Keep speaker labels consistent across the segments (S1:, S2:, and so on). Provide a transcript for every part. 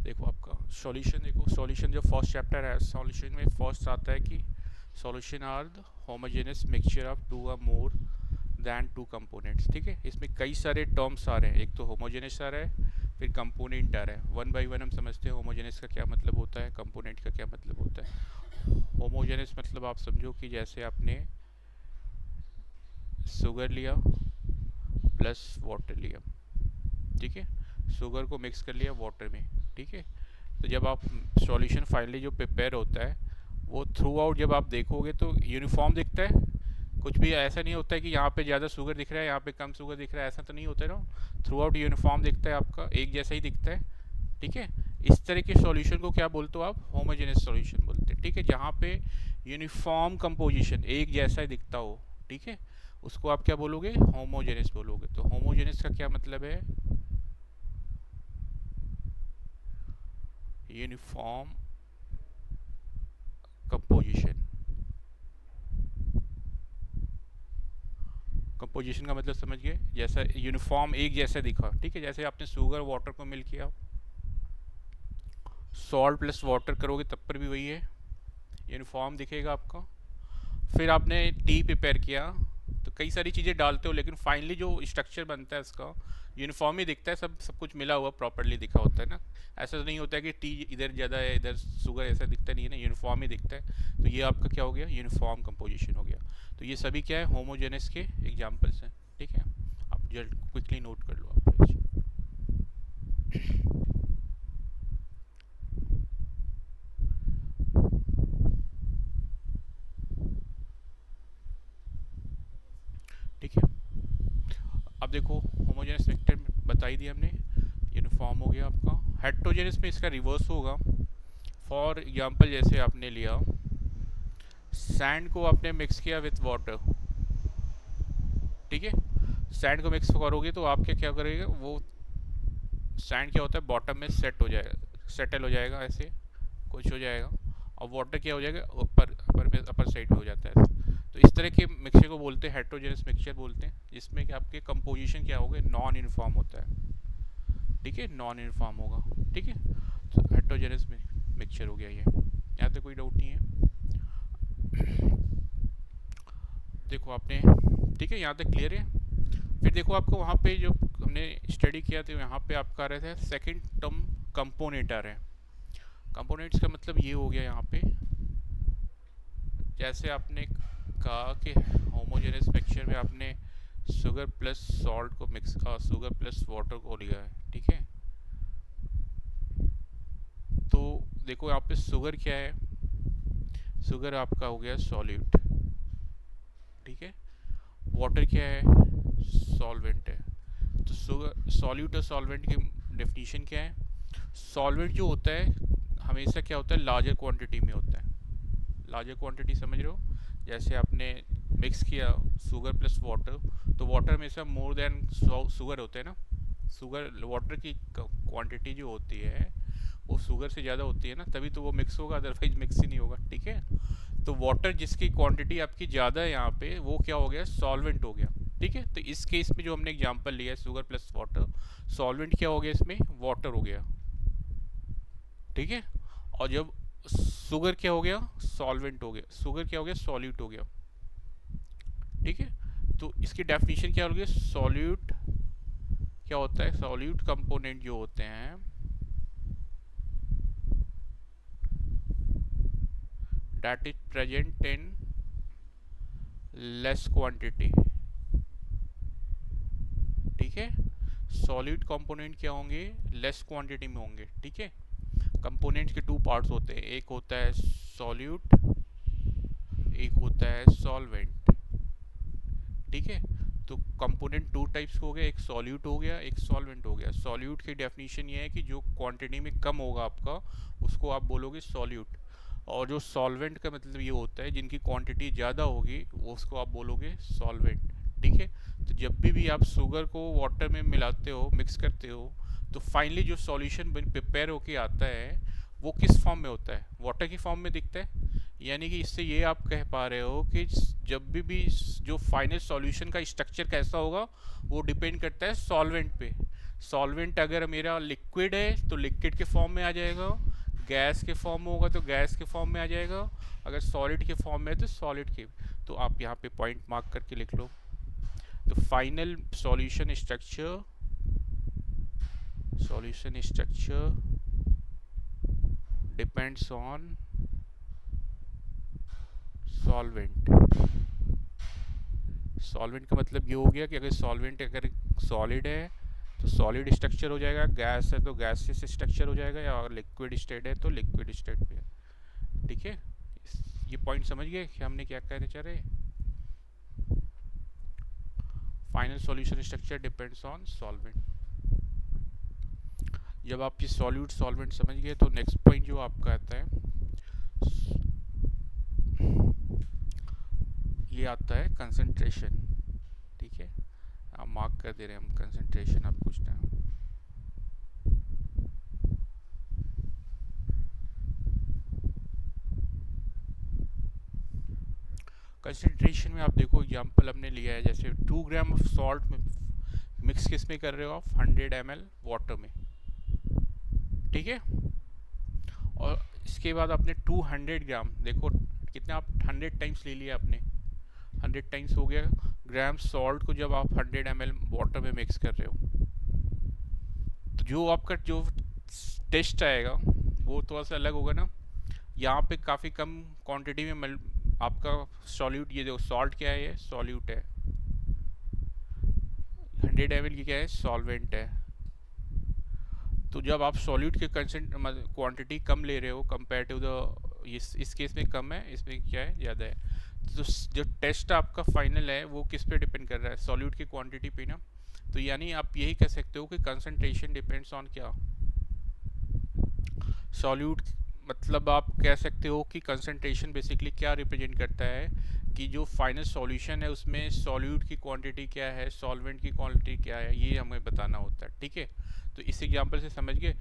S1: देखो आपका सॉल्यूशन, देखो सॉल्यूशन जो फर्स्ट चैप्टर है, सॉल्यूशन में फर्स्ट आता है कि solution are the homogeneous mixture of two और मोर दैन टू कंपोनेंट्स। ठीक है, इसमें कई सारे टर्म्स आ रहे हैं। एक तो होमोजेनियस आ रहा है, फिर कंपोनेंट आ रहा है। वन बाय वन हम समझते हैं होमोजेनियस का क्या मतलब होता है, कंपोनेंट का क्या मतलब होता है। होमोजेनियस मतलब आप समझो कि जैसे आपने शुगर लिया प्लस वाटर लिया, ठीक है, शुगर को मिक्स कर लिया वाटर में, ठीक है। तो जब आप सॉल्यूशन फाइनली जो प्रिपेयर होता है वो थ्रू आउट जब आप देखोगे तो यूनिफॉर्म दिखता है। कुछ भी ऐसा नहीं होता है कि यहाँ पे ज़्यादा शुगर दिख रहा है, यहाँ पे कम शुगर दिख रहा है, ऐसा तो नहीं होता है ना। थ्रू आउट यूनिफॉर्म दिखता है, आपका एक जैसा ही दिखता है, ठीक है। इस तरह के सॉल्यूशन को क्या बोलते हो आप, होमोजेनियस सॉल्यूशन बोलते हैं, ठीक है। जहाँ पे यूनिफॉर्म कंपोजिशन एक जैसा ही दिखता हो, ठीक है, उसको आप क्या बोलोगे, होमोजेनियस बोलोगे। तो होमोजेनियस का क्या मतलब है, यूनिफॉर्म कंपोजिशन। कंपोजिशन का मतलब समझ गए, जैसा यूनिफॉर्म एक जैसा दिखा, ठीक है। जैसे आपने शुगर वाटर को मिल किया, सॉल्ट प्लस वाटर करोगे तब पर भी वही है, यूनिफॉर्म दिखेगा आपका। फिर आपने टी प्रिपेयर किया, तो कई सारी चीज़ें डालते हो लेकिन फाइनली जो स्ट्रक्चर बनता है उसका यूनिफॉर्म ही दिखता है, सब सब कुछ मिला हुआ प्रॉपरली दिखा होता है ना। ऐसा तो नहीं होता है कि टी इधर ज़्यादा है इधर शुगर, ऐसा दिखता नहीं है ना, यूनिफॉर्म ही दिखता है। तो ये आपका क्या हो गया, यूनिफॉर्म कंपोजिशन हो गया। तो ये सभी क्या है, होमोजेनस के एग्जाम्पल्स हैं, ठीक है। आप जल्द क्विकली नोट कर लो आप लोग। ठीक है, अब देखो होमोजेनस वेक्टर बता ही दिया हमने, यूनिफॉर्म हो गया आपका। हेट्रोजेनस में इसका रिवर्स होगा। फॉर एग्जांपल जैसे आपने लिया सैंड को आपने मिक्स किया विथ वाटर, ठीक है। सैंड को मिक्स करोगे तो आप क्या क्या करेगा, वो सैंड क्या होता है बॉटम में सेट हो जाएगा, सेटल हो जाएगा, ऐसे कुछ हो जाएगा। और वाटर क्या हो जाएगा, ऊपर अपर में, अपर साइड में हो जाता है। तो इस तरह के मिक्सचर को बोलते हैं हेट्रोजेनस मिक्सचर बोलते हैं, जिसमें कि आपके कंपोजिशन क्या होगा, नॉन यूनिफॉर्म होता है, ठीक है, नॉन यूनिफॉर्म होगा, ठीक है। तो हेट्रोजेनस मिक्सचर हो गया ये, यहाँ तक कोई डाउट नहीं है। देखो आपने, ठीक है, यहाँ तक क्लियर है। फिर देखो आपको वहाँ पे जो हमने स्टडी किया था यहाँ पे आपका आ रहा था सेकंड टर्म कंपोनेंट आ रहे हैं। कंपोनेंट्स का मतलब ये हो गया यहाँ पे, जैसे आपने कहा कि होमोजेनस मिक्सचर में आपने शुगर प्लस सॉल्ट को मिक्स, शुगर प्लस वाटर को लिया है, ठीक है। तो देखो यहाँ पे शुगर क्या है, शुगर आपका हो गया सॉल्यूट, ठीक है। वाटर क्या है, सॉल्वेंट है। तो शुगर सॉल्यूट और सॉल्वेंट की डेफिनेशन क्या है, सॉल्वेंट जो होता है हमेशा क्या होता है, लार्जर क्वांटिटी में होता है। लार्जर क्वांटिटी समझ रहे हो, जैसे आपने मिक्स किया शुगर प्लस वाटर, तो वाटर हमेशा मोर देन शुगर होते हैं ना। शुगर वाटर की क्वांटिटी जो होती है वो शुगर से ज़्यादा होती है ना, तभी तो वो मिक्स होगा, अदरवाइज मिक्स ही नहीं होगा, ठीक है। तो वाटर जिसकी क्वांटिटी आपकी ज़्यादा है यहाँ पे, वो क्या हो गया, सॉल्वेंट हो गया, ठीक है। तो इस केस में जो हमने एग्जांपल लिया है शुगर प्लस वाटर, सॉल्वेंट क्या हो गया इसमें, वाटर हो गया, ठीक है। और जब शुगर क्या हो गया, सॉल्वेंट हो गया, शुगर क्या हो गया, सॉल्यूट हो गया, ठीक है। तो इसकी डेफिनेशन क्या हो गई, सॉल्यूट क्या होता है, सॉल्यूट कंपोनेंट जो होते हैं that is present in less quantity, ठीक है। सॉलिड कंपोनेंट क्या होंगे, लेस क्वांटिटी में होंगे, ठीक है। कंपोनेंट्स के टू पार्ट्स होते हैं, एक होता है सॉल्यूट, एक होता है सॉल्वेंट, ठीक है। तो कंपोनेंट टू टाइप्स हो गया, एक सॉल्यूट हो गया, एक सॉल्वेंट हो गया। सॉल्यूट की डेफिनेशन ये है कि जो क्वांटिटी में कम होगा आपका, उसको आप बोलोगे सॉल्यूट। और जो सॉल्वेंट का मतलब ये होता है जिनकी क्वांटिटी ज़्यादा होगी, वो उसको आप बोलोगे सॉल्वेंट, ठीक है। तो जब भी आप शुगर को वाटर में मिलाते हो, मिक्स करते हो, तो फाइनली जो सॉल्यूशन प्रिपेयर होके आता है वो किस फॉर्म में होता है, वाटर की फॉर्म में दिखता है। यानी कि इससे ये आप कह पा रहे हो कि जब भी जो फाइनल सॉल्यूशन का स्ट्रक्चर कैसा होगा वो डिपेंड करता है सॉल्वेंट पे। सॉल्वेंट अगर मेरा लिक्विड है तो लिक्विड के फॉर्म में आ जाएगा, गैस के फॉर्म में होगा तो गैस के फॉर्म में आ जाएगा, अगर सॉलिड के फॉर्म में है तो सॉलिड के। तो आप यहाँ पे पॉइंट मार्क करके लिख लो। तो final solution structure depends on solvent. Solvent का मतलब ये हो गया कि अगर सॉल्वेंट अगर सॉलिड है तो सॉलिड स्ट्रक्चर हो जाएगा, गैस है तो गैसियस स्ट्रक्चर हो जाएगा, या लिक्विड स्टेट है तो लिक्विड स्टेट पे है। ठीक है, ये पॉइंट समझ गए कि हमने क्या कहना चाह रहे हैं। Final solution structure depends on solvent. जब आप ये सॉल्यूट सॉल्वेंट समझ गए तो नेक्स्ट पॉइंट जो आपका आता है ये आता है कंसंट्रेशन। ठीक है, आप मार्क कर दे रहे हैं हम, कंसंट्रेशन आप पूछते हैं। कंसंट्रेशन में आप देखो एग्जांपल हमने लिया है, जैसे 2 ग्राम ऑफ सॉल्ट में मिक्स किस में कर रहे हो आप, 100 ml वाटर में। ठीक है, और इसके बाद आपने 200 ग्राम, देखो कितना आप 100 टाइम्स ले लिया आपने, 100 टाइम्स हो गया ग्राम सॉल्ट को जब आप 100 ml वाटर में मिक्स कर रहे हो, तो जो आपका जो टेस्ट आएगा वो थोड़ा सा अलग होगा ना। यहाँ पे काफ़ी कम क्वांटिटी में आपका सॉल्यूट, ये जो सॉल्ट क्या है, ये सॉल्यूट है, 100 ml की क्या है, सॉल्वेंट है। तो जब आप सॉल्यूट के क्वांटिटी कम ले रहे हो कंपेयर टू द, इस केस में कम है, इसमें क्या है, ज़्यादा है। तो जो टेस्ट आपका फाइनल है वो किस पे डिपेंड कर रहा है, सॉल्यूट की क्वांटिटी पे ना। तो यानी आप यही कह सकते हो कि कंसंट्रेशन डिपेंड्स ऑन क्या, सॉल्यूट। मतलब आप कह सकते हो कि कंसंट्रेशन बेसिकली क्या रिप्रेजेंट करता है, कि जो फाइनल सॉल्यूशन है उसमें सॉल्यूट की क्वांटिटी क्या है, सॉल्वेंट की क्वांटिटी क्या है, ये हमें बताना होता है। ठीक है, तो इस एग्जांपल से समझ गए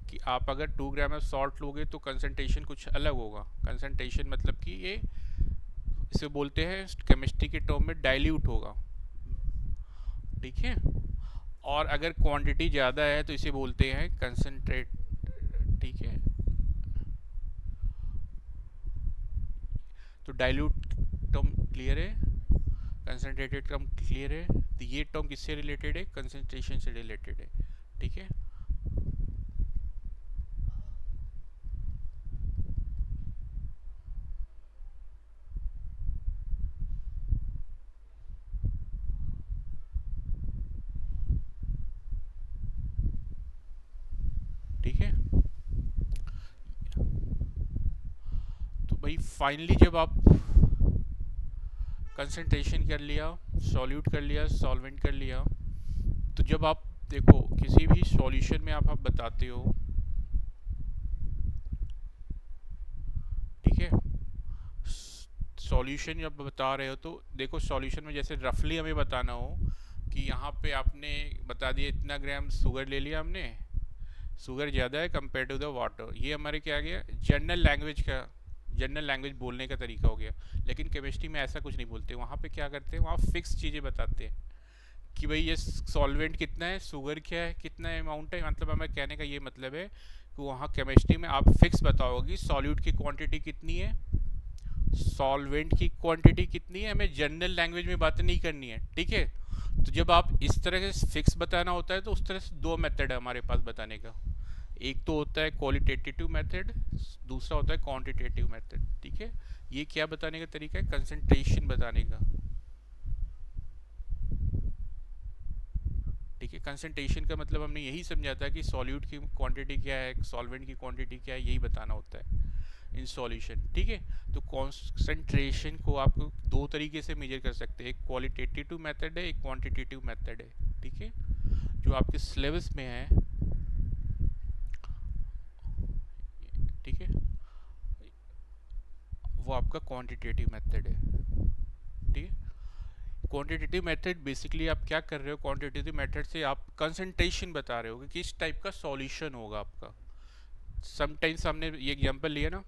S1: कि आप अगर 2 ग्राम ऑफ सॉल्ट लोगे तो कंसंट्रेशन कुछ अलग होगा। कंसंट्रेशन मतलब कि ये, इसे बोलते हैं केमिस्ट्री के टर्म में डाइल्यूट होगा। ठीक है, और अगर क्वांटिटी ज़्यादा है तो इसे बोलते हैं कंसंट्रेट। ठीक है, तो डाइल्यूट टर्म क्लियर है, कंसनट्रेटेड टर्म क्लियर है। तो ये टर्म किससे रिलेटेड है, कंसंट्रेशन से रिलेटेड है। ठीक है, ठीक है। तो भाई फाइनली जब आप कंसंट्रेशन कर लिया, सॉल्यूट कर लिया, सॉल्वेंट कर लिया, तो जब आप देखो किसी भी सॉल्यूशन में आप बताते हो, ठीक है, सॉल्यूशन जब बता रहे हो तो देखो सॉल्यूशन में जैसे रफली हमें बताना हो कि यहाँ पे आपने बता दिया इतना ग्राम शुगर ले लिया हमने, शुगर ज़्यादा है कंपेयर टू द वाटर, ये हमारे क्या आ गया, जनरल लैंग्वेज का, जनरल लैंग्वेज बोलने का तरीका हो गया। लेकिन केमिस्ट्री में ऐसा कुछ नहीं बोलते, वहाँ पे क्या करते हैं, वहाँ फिक्स चीज़ें बताते हैं कि भाई ये सॉल्वेंट कितना है, शुगर क्या है, कितना अमाउंट है। मतलब हमें कहने का ये मतलब है कि वहाँ केमिस्ट्री में आप फिक्स बताओगे सॉल्यूट की क्वांटिटी कितनी है, सॉल्वेंट की क्वांटिटी कितनी है, हमें जनरल लैंग्वेज में बातें नहीं करनी है। ठीक है, तो जब आप इस तरह से फिक्स बताना होता है तो उस तरह से 2 मेथड है हमारे पास बताने का, एक तो होता है क्वालिटेटिव मेथड, दूसरा होता है क्वांटिटेटिव मेथड। ठीक है, ये क्या बताने का तरीका है, कंसंट्रेशन बताने का। ठीक है, कंसंट्रेशन का मतलब हमने यही समझा था कि सॉल्यूट की क्वांटिटी क्या है, सॉल्वेंट की क्वांटिटी क्या है, यही बताना होता है इन सॉल्यूशन। ठीक है, तो कॉन्सेंट्रेशन को आप 2 तरीके से मेजर कर सकते हैं, एक क्वालिटेटिव मेथड है, एक क्वांटिटेटिव मेथड है। ठीक है, जो आपके सिलेबस में है। ठीक है, वो आपका क्वांटिटेटिव मेथड है। ठीक है, क्वांटिटेटिव मेथड बेसिकली आप क्या कर रहे हो, क्वांटिटेटिव मेथड से आप कंसंट्रेशन बता रहे हो कि किस टाइप का सॉल्यूशन होगा आपका। समटाइम्स हमने ये एग्जांपल लिया ना,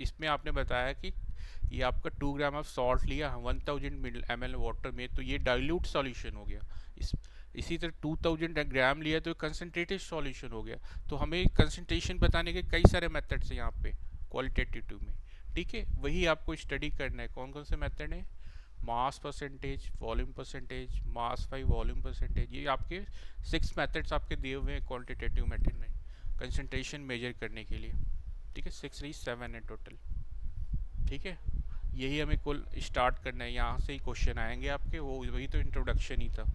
S1: इसमें आपने बताया कि ये आपका 2 ग्राम ऑफ सॉल्ट लिया 1000 ml वाटर में, तो ये डाइल्यूट सॉल्यूशन हो गया। इस इसी तरह 2000 ग्राम लिया तो कंसनट्रेटेड सॉल्यूशन हो गया। तो हमें कंसनट्रेशन बताने के कई सारे मेथड्स हैं यहाँ पे क्वालिटेटिव में। ठीक है, वही आपको स्टडी करना है। कौन कौन से मेथड है? Mass percentage, volume percentage, mass by volume percentage, ये आपके 6 मेथड्स आपके दिए हुए हैं क्वांटिटेटिव मेथड में कंसंट्रेशन मेजर करने के लिए। ठीक है, 6 नहीं 7 है टोटल। ठीक है, यही हमें कुल स्टार्ट करना है, यहाँ से ही क्वेश्चन आएंगे आपके, वो वही तो इंट्रोडक्शन ही था।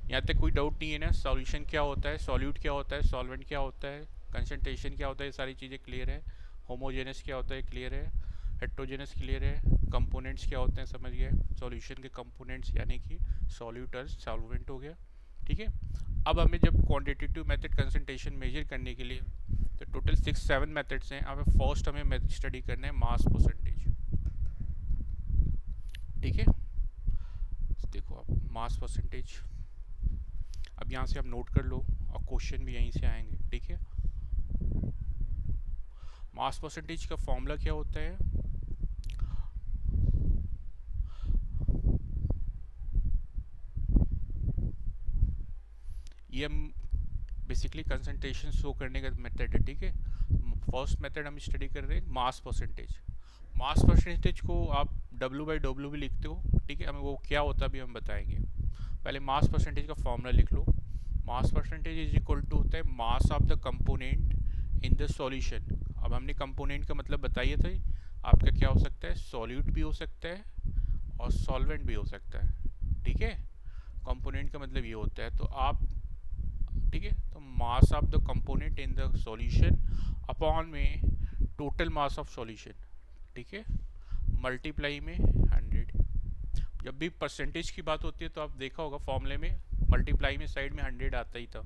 S1: यहाँ तक कोई डाउट नहीं है ना? सॉल्यूशन क्या होता है, सॉल्यूट क्या होता है, सॉल्वेंट क्या होता है, कंसंट्रेशन क्या होता है, ये सारी चीज़ें क्लियर है। होमोजेनस क्या होता है, क्लियर है। हेट्रोजेनस क्लियर है। कंपोनेंट्स क्या होते हैं, समझ गए। सॉल्यूशन के कंपोनेंट्स यानी कि सॉल्यूट और सॉल्वेंट हो गया। ठीक है, अब हमें जब क्वांटिटेटिव मेथड कंसंट्रेशन मेजर करने के लिए, तो टोटल 6-7 मेथड्स हैं। अब फर्स्ट हमें स्टडी करना है मास परसेंटेज। ठीक है, देखो आप मास परसेंटेज, अब यहाँ से आप नोट कर लो और क्वेश्चन भी यहीं से आएंगे। ठीक है, मास परसेंटेज का फॉर्मूला क्या होता है? ये हम बेसिकली कंसंट्रेशन शो करने का मेथड है। ठीक है, फर्स्ट मेथड हम स्टडी कर रहे हैं मास परसेंटेज। मास परसेंटेज को आप W/W भी लिखते हो। ठीक है, हमें वो क्या होता है अभी हम बताएंगे। पहले मास परसेंटेज का फॉर्मूला लिख लो। Mass percentage is equal to होता है mass of the component in the solution. अब हमने कंपोनेंट का मतलब बताइए था, आपका क्या हो सकता है, सॉल्यूट भी हो सकता है और सॉल्वेंट भी हो सकता है। ठीक है, कंपोनेंट का मतलब ये होता है। तो आप, ठीक है, तो मास of the component in the solution upon में टोटल मास ऑफ सॉल्यूशन। ठीक है, मल्टीप्लाई में 100। जब भी परसेंटेज की बात होती है तो आप देखा होगा फॉर्मूले में मल्टीप्लाई में साइड में 100 आता ही था।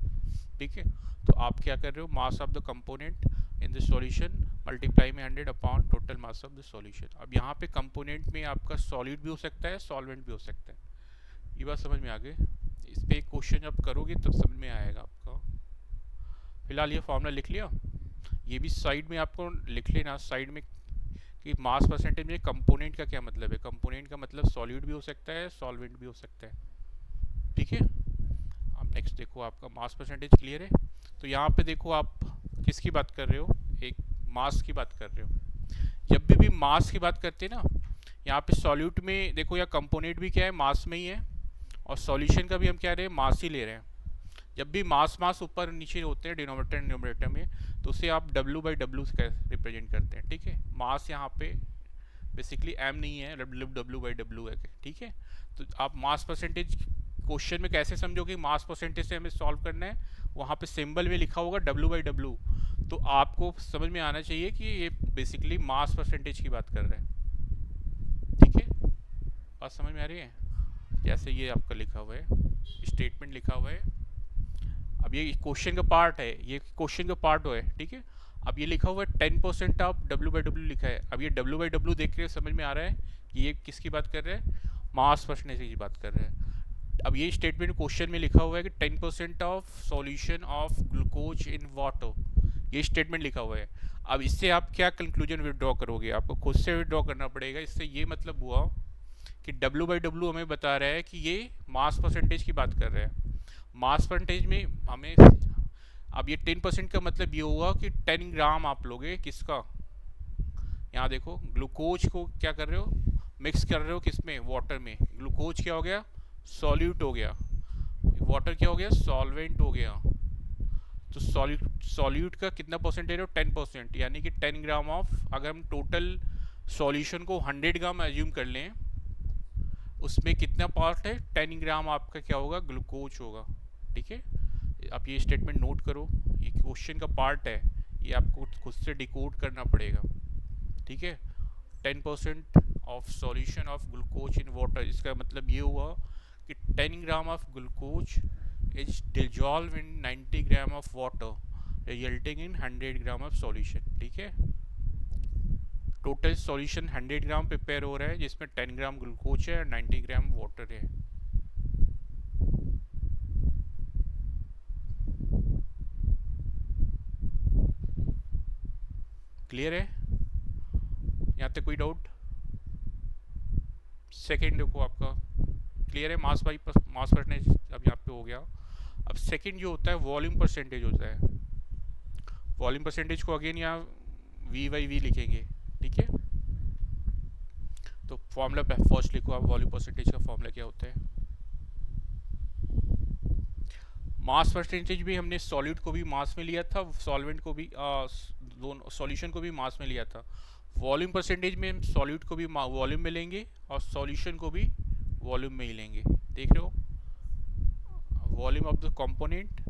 S1: ठीक है, तो आप क्या कर रहे हो, मास of the component in the solution multiply में 100 upon total mass of the solution. अब यहाँ पे कंपोनेंट में आपका सॉलिड भी हो सकता है, सॉल्वेंट भी हो सकता है। ये बात समझ में आ गई? इस पर एक क्वेश्चन जब करोगे तब समझ में आएगा आपका। फिलहाल ये फॉर्मूला लिख लिया, ये भी साइड में आपको लिख लेना साइड में कि मास परसेंटेज में कंपोनेंट का क्या मतलब है। कंपोनेंट का मतलब सॉलिड भी हो सकता है, सॉल्वेंट भी हो सकता है। ठीक है, अब नेक्स्ट देखो, आपका मास परसेंटेज क्लियर है। तो यहाँ पे देखो आप किसकी बात कर रहे हो, एक मास की बात कर रहे हो। जब भी मास की बात करते हैं ना, यहाँ पे सॉल्यूट में देखो या कंपोनेंट भी क्या है, मास में ही है, और सॉल्यूशन का भी हम क्या रहे हैं, मास ही ले रहे हैं। जब भी मास मास ऊपर नीचे होते हैं डिनोमिनेटर न्यूमरेटर में, तो उसे आप W/W से रिप्रेजेंट करते हैं। ठीक है, मास यहाँ पे बेसिकली M नहीं है, W/W है। ठीक है, तो आप मास परसेंटेज क्वेश्चन में कैसे समझोगे, मास परसेंटेज से हमें सॉल्व करना है, वहाँ पे सिंबल में लिखा होगा W/W, तो आपको समझ में आना चाहिए कि ये बेसिकली मास परसेंटेज की बात कर रहे हैं। ठीक है, बात समझ में आ रही है? जैसे ये आपका लिखा हुआ है, स्टेटमेंट लिखा हुआ है। अब ये क्वेश्चन का पार्ट है, ये क्वेश्चन का पार्ट हो है। ठीक है, अब ये लिखा हुआ है 10% ऑफ W/W लिखा है। अब ये W/W देख के समझ में आ रहा है कि ये किसकी बात कर रहे हैं, मास परसेंटेज की बात कर रहे हैं। अब ये स्टेटमेंट क्वेश्चन में लिखा हुआ है कि 10% of solution of glucose in water, ये स्टेटमेंट लिखा हुआ है। अब इससे आप क्या कंक्लूजन विड्रॉ करोगे, आपको खुद से विड्रॉ करना पड़ेगा। इससे ये मतलब हुआ कि W/W हमें बता रहा है कि ये मास परसेंटेज की बात कर रहे हैं। मास परसेंटेज में हमें, अब ये 10% का मतलब ये हुआ कि 10 ग्राम आप लोगे किसका, यहाँ देखो ग्लूकोज को क्या कर रहे हो, मिक्स कर रहे हो किसमें, वाटर में। ग्लूकोज क्या हो गया, सॉल्यूट हो गया, वाटर क्या हो गया, सॉल्वेंट हो गया। तो सॉल्यूट का कितना परसेंटेज हो, 10%, यानी कि 10 ग्राम ऑफ, अगर हम टोटल सॉल्यूशन को 100 ग्राम एज्यूम कर लें, उसमें कितना पार्ट है, 10 ग्राम आपका क्या होगा, ग्लूकोज होगा। ठीक है, आप ये स्टेटमेंट नोट करो, ये क्वेश्चन का पार्ट है, ये आपको खुद से डिकोड करना पड़ेगा। ठीक है, 10% of solution of glucose in water, इसका मतलब ये हुआ कि 10 gram of glucose is dissolve in 90 gram of water resulting in 100 gram of solution. ठीक है, टोटल सॉल्यूशन 100 ग्राम प्रिपेयर हो रहा है, जिसमें 10 ग्राम ग्लूकोज है और 90 ग्राम वाटर है। क्लियर है? यहाँ तक कोई डाउट? सेकेंड देखो आपका क्लियर है, मास बाई मास परसेंटेज अब यहाँ पे हो गया। अब सेकेंड जो होता है वॉल्यूम परसेंटेज होता है। वॉल्यूम परसेंटेज को अगेन यहाँ वी बाई वी लिखेंगे, ठीक है। तो फॉर्मूला फर्स्ट लिखो आप, वॉल्यूम परसेंटेज का फॉर्मूला क्या होता है। मास परसेंटेज भी हमने सॉलिड को भी मास में लिया था, सॉल्वेंट को भी दोनों सॉल्यूशन को भी मास में लिया था। वॉल्यूम परसेंटेज में हम सॉलिड को भी वॉल्यूम में लेंगे और सॉल्यूशन को भी वॉल्यूम में ही लेंगे। देख रहे हो, volume of the component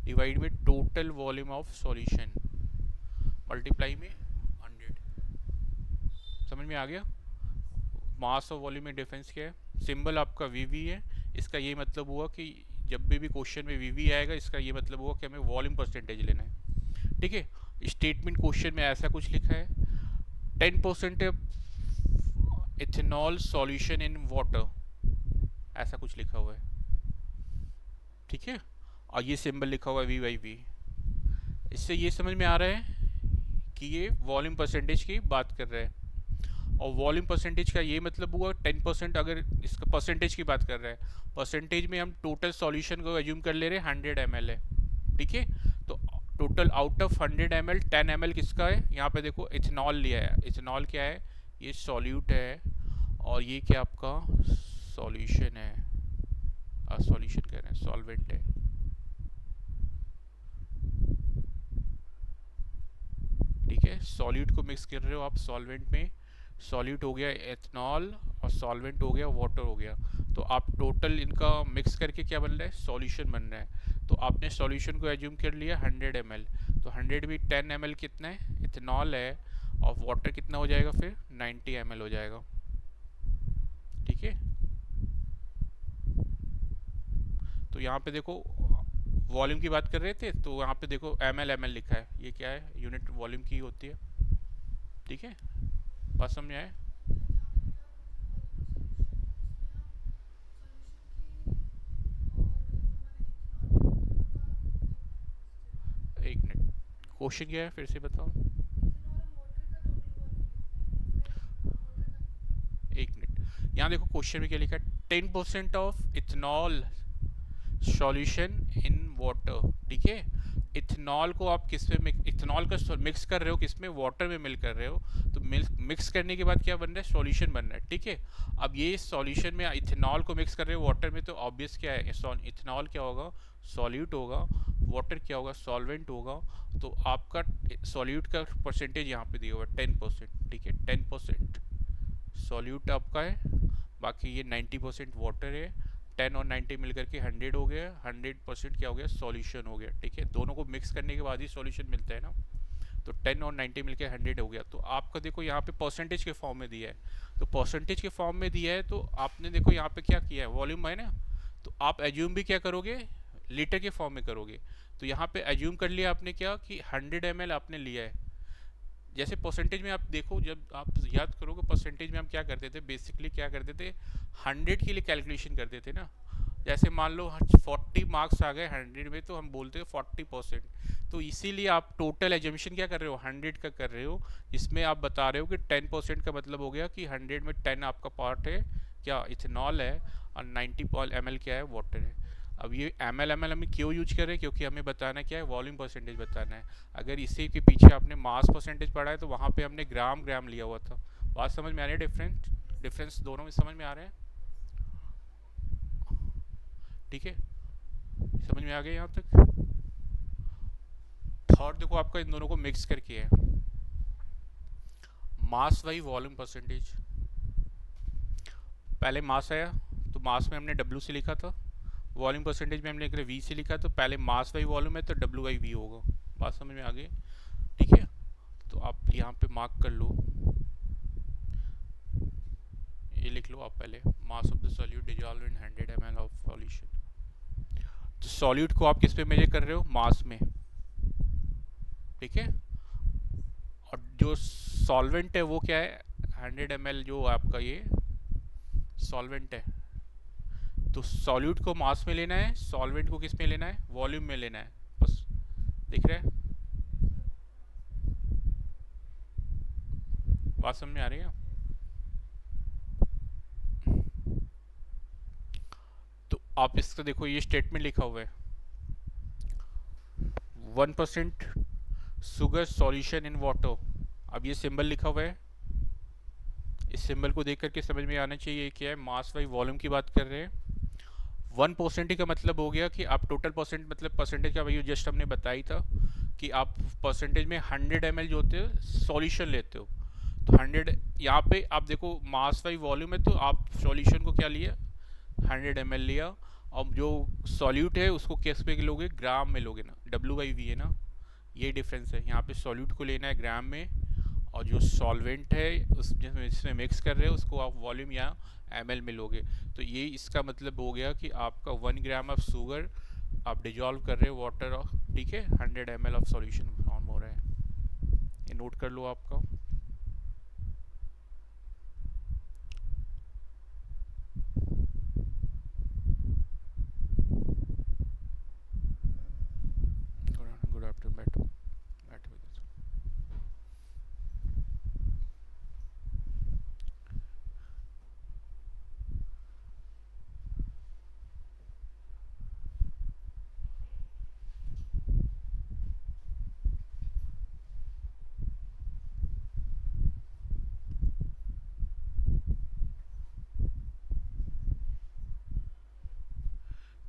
S1: divide में total volume of solution multiply में 100। समझ में आ गया? मास और वॉल्यूम में डिफरेंस क्या है? सिंबल आपका वी है, इसका ये मतलब हुआ कि जब भी क्वेश्चन में वी आएगा इसका ये मतलब हुआ कि हमें वॉल्यूम परसेंटेज लेना है, ठीक है। स्टेटमेंट क्वेश्चन में ऐसा कुछ लिखा है, 10% इथेनॉल सॉल्यूशन इन वाटर, ऐसा कुछ लिखा हुआ है, ठीक है। और ये सिंबल लिखा हुआ है वी बाई वी। इससे ये समझ में आ रहा है कि ये वॉल्यूम परसेंटेज की बात कर रहा है। और वॉल्यूम परसेंटेज का ये मतलब हुआ 10%, अगर इसका परसेंटेज की बात कर रहा है, परसेंटेज में हम टोटल सॉल्यूशन को एज्यूम कर ले रहे हैं 100 ml है, ठीक है। तो total out of 100 ml 10 ml किसका है? यहाँ पे देखो इथेनॉल लिया है। इथेनॉल क्या है? ये सॉल्यूट है, और ये क्या आपका सॉल्यूशन है, सॉल्यूशन कह रहे हैं, सॉल्वेंट है, ठीक है। सॉल्यूट को मिक्स कर रहे हो आप सॉल्वेंट में, सॉल्यूट हो गया एथनॉल और सॉल्वेंट हो गया वाटर हो गया। तो आप टोटल इनका मिक्स करके क्या बन रहा है? सॉल्यूशन बन रहा है। तो आपने सॉल्यूशन को एज्यूम कर लिया 100 ml, तो 100 भी 10 ml कितना है? इथेनॉल है, और वाटर कितना हो जाएगा फिर? 90 ml हो जाएगा, ठीक है। तो यहाँ पे देखो वॉल्यूम की बात कर रहे थे, तो यहाँ पे देखो ml लिखा है, ये क्या है? यूनिट वॉल्यूम की होती है, ठीक है। बात समझ में आए? एक मिनट, क्वेश्चन क्या है फिर से बताओ। एक मिनट, यहाँ देखो क्वेश्चन में क्या लिखा है, 10% of ethanol solution in water, ठीक है। इथेनॉल को आप किस में इथेनॉल का मिक्स कर रहे हो, किस में? वाटर में मिल कर रहे हो। तो मिक्स करने के बाद क्या बन रहा है? सॉल्यूशन बन रहा है, ठीक है। अब ये सॉल्यूशन में इथेनॉल को मिक्स कर रहे हो वाटर में, तो ऑब्वियस क्या है? इथेनॉल क्या होगा? सॉल्यूट होगा, वाटर क्या होगा? सॉल्वेंट होगा। तो आपका सॉल्यूट का परसेंटेज यहाँ पे दिया हुआ है 10%, ठीक है। 10% सॉल्यूट आपका है, बाकी ये 90% वाटर है। 10 और 90 मिलकर के 100 हो गया, 100% क्या हो गया? सॉल्यूशन हो गया, ठीक है। दोनों को मिक्स करने के बाद ही सॉल्यूशन मिलता है ना। तो 10 और 90 मिलकर 100 हो गया। तो आपका देखो यहाँ पे परसेंटेज के फॉर्म में दिया है, तो परसेंटेज के फॉर्म में दिया है, तो आपने देखो यहाँ पे क्या किया है? वॉल्यूम है ना, तो आप एज्यूम भी क्या करोगे? लीटर के फॉर्म में करोगे। तो यहाँ पे एज्यूम कर लिया आपने क्या कि 100 ml आपने लिया है। जैसे परसेंटेज में आप देखो, जब आप याद करोगे परसेंटेज में हम क्या करते थे, बेसिकली क्या करते थे? 100 के लिए कैलकुलेशन करते थे ना। जैसे मान लो 40 मार्क्स आ गए 100 में, तो हम बोलते हैं 40%। तो इसीलिए आप टोटल एजम्पशन क्या कर रहे हो? 100 का कर रहे हो, जिसमें आप बता रहे हो कि 10% का मतलब हो गया कि 100 में 10 आपका पार्ट है क्या? इथेनॉल है, और 90 ml क्या है? वाटर है। अब ये ml हम क्यों यूज कर रहे हैं? क्योंकि हमें बताना क्या है? वॉल्यूम परसेंटेज बताना है। अगर इसी के पीछे आपने मास परसेंटेज पढ़ा है, तो वहाँ पे हमने ग्राम लिया हुआ था। बात समझ में आ रही है? डिफरेंस दोनों में समझ में आ रहे हैं, ठीक है। समझ में आ गया यहाँ तक? थर्ड देखो आपका इन दोनों को मिक्स करके है, मास बाई वॉल्यूम परसेंटेज। पहले मास आया, तो मास में हमने W से लिखा था, वॉल्यूम परसेंटेज में हमने V से लिखा। तो पहले मास बाई वॉल्यूम है, तो W बाई V होगा। बात समझ में आ गई, ठीक है। तो आप यहाँ पे मार्क कर लो, ये लिख लो आप पहले, मास of the solute dissolve in 100 ml of solution. तो सॉल्यूट को आप किस पे मेजर कर रहे हो? मास में, ठीक है। और जो सॉल्वेंट है वो क्या है? 100 ml जो आपका ये सॉल्वेंट है। तो सॉल्यूट को मास में लेना है, सॉल्वेंट को किस में लेना है? वॉल्यूम में लेना है, बस। दिख रहा है? बात समझ में आ रही है? तो आप इसका देखो, ये स्टेटमेंट लिखा हुआ है, 1% शुगर सॉल्यूशन इन वाटर। अब ये सिंबल लिखा हुआ है, इस सिंबल को देख करके समझ में आना चाहिए क्या है, मास बाई वॉल्यूम की बात कर रहे हैं। 1% का मतलब हो गया कि आप टोटल परसेंट, मतलब परसेंटेज का वैल्यू जस्ट हमने बताई था कि आप परसेंटेज में 100 ml जो होते हैं सॉल्यूशन लेते हो। तो 100, यहाँ पे आप देखो मास बाई वॉल्यूम है, तो आप सॉल्यूशन को क्या लिया, 100 ml लिया। अब जो सॉल्यूट है उसको किस पे लोगे, ग्राम में लोगे ना, W/V है ना, ये डिफरेंस है। यहाँ पे सॉल्यूट को लेना है ग्राम में, और जो सॉल्वेंट है उस जिसमें मिक्स कर रहे हो उसको आप वॉल्यूम या ml में लोगे। तो ये इसका मतलब हो गया कि आपका 1 ग्राम ऑफ शुगर आप डिजॉल्व कर रहे हो वाटर, ठीक है, 100 ml ऑफ सॉल्यूशन फॉर्म हो रहा है। ये नोट कर लो आपका। गुड आफ्टरनून, बैठो बैठो इधर।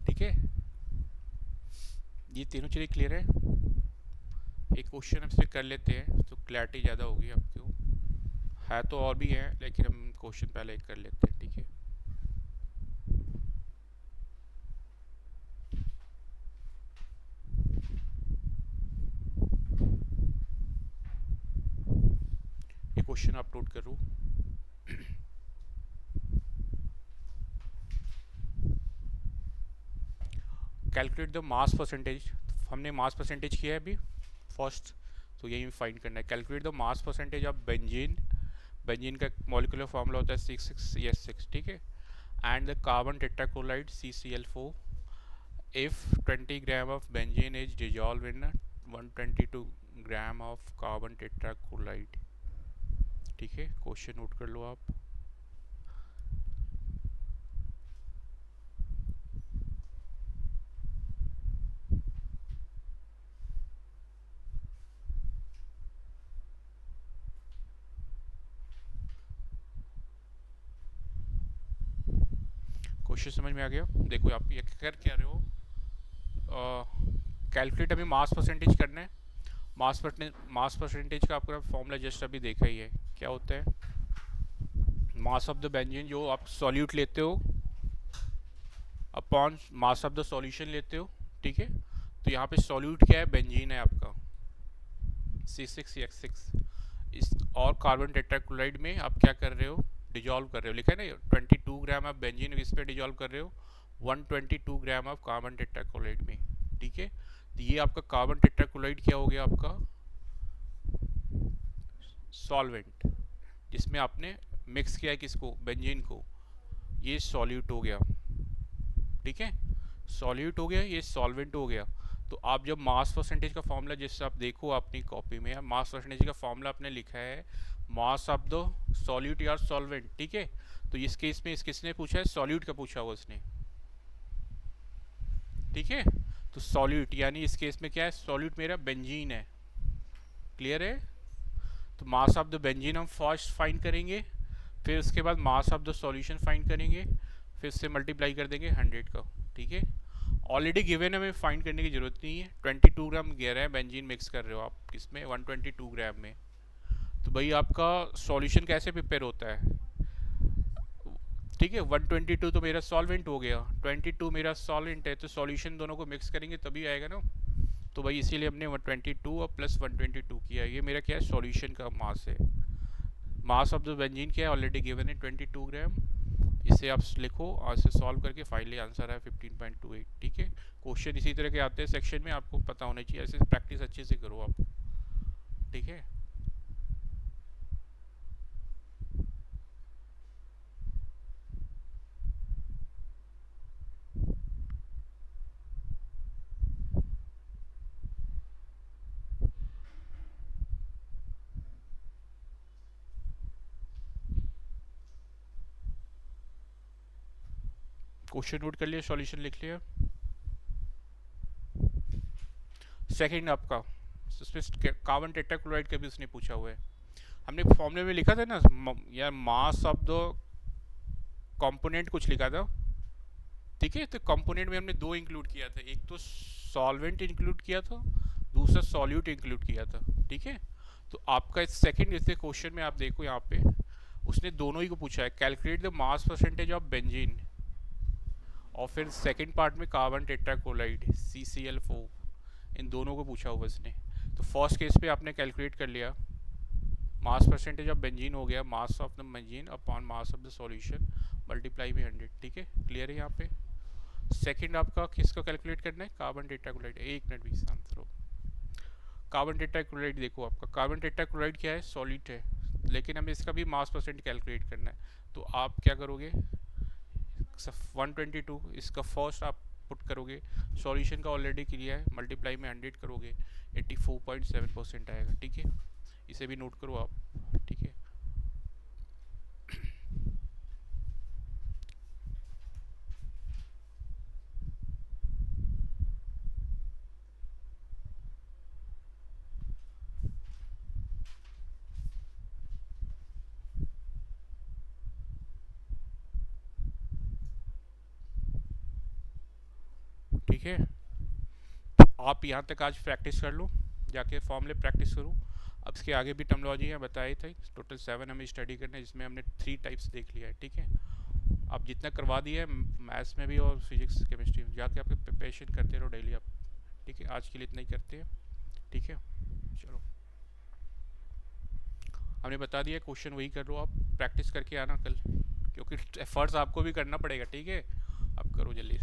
S1: ठीक है, ये तीनों चीज़ें क्लियर है। एक क्वेश्चन हम से कर लेते हैं तो क्लैरिटी ज़्यादा होगी आपको। है तो और भी है, लेकिन हम क्वेश्चन पहले एक कर लेते हैं, ठीक है। ये क्वेश्चन आप नोट करो। Calculate the mass percentage. हमने मास परसेंटेज किया है अभी फर्स्ट, तो यही फाइंड करना है। Calculate the mass percentage of benzene. Benzene का मॉलिक्यूलर फार्मूला होता है 6,6,S6, ठीक है। And the carbon tetrachloride CCl4 if 20 gram of benzene is dissolved in 122 gram of carbon tetrachloride. ठीक है, क्वेश्चन नोट कर लो आप। क्वेश्चन समझ में आ गया? देखो आप ये कर क्या रहे हो, कैलकुलेट अभी मास परसेंटेज करना है। मास परसेंटेज का आपका फॉर्मूला जस्ट अभी देखा ही है, क्या होता है, मास ऑफ द बेंजीन जो आप सॉल्यूट लेते हो upon mass of the solution लेते हो, ठीक है। तो यहाँ पे सॉल्यूट क्या है, बेंजीन है आपका C6H6। इस और कार्बन टेट्राक्लोराइड में आप क्या कर रहे हो, डिजॉल्व कर रहे हो, लिखा है ना 22 ग्राम आप बेंजीन इस पे डिजॉल्व कर रहे हो 122 ग्राम ऑफ कार्बन टेट्राक्लोराइड में, ठीक है। तो ये आपका कार्बन टेट्राक्लोराइड क्या हो गया, आपका सॉल्वेंट, जिसमें आपने मिक्स किया है किसको, बेंजीन को, ये सॉल्यूट हो गया, ठीक है। सॉल्यूट हो गया, ये सॉल्वेंट हो गया। तो आप जब मास परसेंटेज का फॉर्मूला, जैसे आप देखो अपनी कॉपी में, मास परसेंटेज का फॉर्मूला आपने लिखा है मास ऑफ द सॉल्यूट या सॉल्वेंट, ठीक है। तो इस केस में इस किसने पूछा है, सॉल्यूट का पूछा हुआ उसने, ठीक है। तो सॉल्यूट यानी इस केस में क्या है, सॉल्यूट मेरा बेंजीन है, क्लियर है। तो मास ऑफ द बेंजीन हम फर्स्ट फाइंड करेंगे, फिर उसके बाद मास ऑफ द सॉल्यूशन फाइंड करेंगे, फिर से मल्टीप्लाई कर देंगे 100 का, ठीक है। ऑलरेडी गिवन है, हमें फाइंड करने की जरूरत नहीं है। 22 ग्राम गैर है बेंजीन मिक्स कर रहे हो आप किसमें, 122 ग्राम में। तो भाई आपका सॉल्यूशन कैसे प्रिपेयर होता है, ठीक है। 122 तो मेरा सॉल्वेंट हो गया, 22 मेरा सॉल्वेंट है, तो सॉल्यूशन दोनों को मिक्स करेंगे तभी आएगा ना। तो भाई इसीलिए हमने 122 और प्लस 122 किया। ये मेरा क्या है, सॉल्यूशन का मास है। मास ऑफ द बेंजीन क्या है, ऑलरेडी गिवन है 22 ग्राम। इसे आप लिखो और इसे सॉल्व करके फाइनली आंसर है 15.28, ठीक है। क्वेश्चन इसी तरह के आते हैं सेक्शन में, आपको पता होना चाहिए, ऐसे प्रैक्टिस अच्छे से करो आप, ठीक है। क्वेश्चन नोट कर लिया, सॉल्यूशन लिख लिया। सेकंड आपका, उसमें कार्बन टेट्राक्लोराइड का भी उसने पूछा हुआ है। हमने फॉर्मूले में लिखा था ना यार, मास ऑफ द कंपोनेंट कुछ लिखा था, ठीक है। तो कंपोनेंट में हमने दो इंक्लूड किया था, एक तो सॉल्वेंट इंक्लूड किया था, दूसरा सॉल्यूट इंक्लूड किया था, ठीक है। तो आपका सेकंड जैसे क्वेश्चन में आप देखो यहाँ पे उसने दोनों ही को पूछा है, calculate the mass percentage of benzene, और फिर सेकंड पार्ट में कार्बन टेट्राक्लोराइड CCl4, इन दोनों को पूछा हुआ इसने। तो फर्स्ट केस पे आपने कैलकुलेट कर लिया, मास परसेंटेज ऑफ बेंजीन हो गया मास of the benzene upon mass of the solution multiply में 100, ठीक है। क्लियर है यहाँ पे। सेकंड आपका किसको कैलकुलेट करना है, कार्बन टेट्राक्लोराइड। एक मिनट भी शांत रहो। कार्बन टेट्राक्लोराइड देखो, आपका कार्बन टेट्राक्लोराइड क्या है, सॉलिड है, लेकिन हमें इसका भी मास परसेंट कैलकुलेट करना है। तो आप क्या करोगे, 122 इसका फर्स्ट आप पुट करोगे, सॉल्यूशन का ऑलरेडी किया है, मल्टीप्लाई में 100 करोगे, 84.7% आएगा, ठीक है। इसे भी नोट करो आप, ठीक है। ठीक है, आप यहाँ तक आज प्रैक्टिस कर लो, जाके फॉर्मूले प्रैक्टिस करो। अब इसके आगे भी टर्मिनोलॉजी है बताई थी, टोटल 7 हमें स्टडी करना है, जिसमें हमने 3 टाइप्स देख लिया है, ठीक है। आप जितना करवा दिया है मैथ्स में भी और फिजिक्स केमिस्ट्री में, जाके आप प्रिपरेशन करते रहो डेली आप, ठीक है। आज के लिए इतना ही करते हैं, ठीक है। चलो, हमने बता दिया, क्वेश्चन वही कर लो, आप प्रैक्टिस करके आना कल, क्योंकि एफर्ट्स आपको भी करना पड़ेगा, ठीक है। अब करो जल्दी से।